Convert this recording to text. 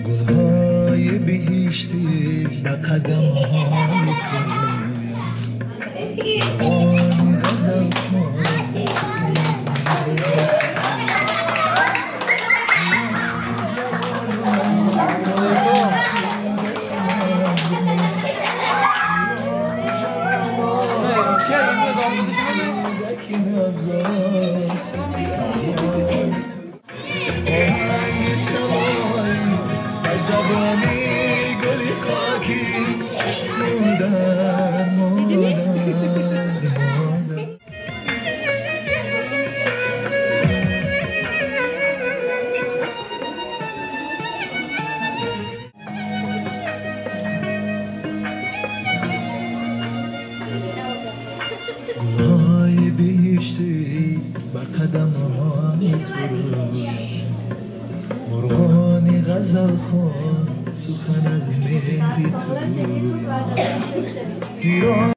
گلهای بهشتی و قدم های تویم غزل کن زبانی گلی خاکی مادر گلهای بهشتی به قدم های تو مرغانی غزل خون سخن از مهری تو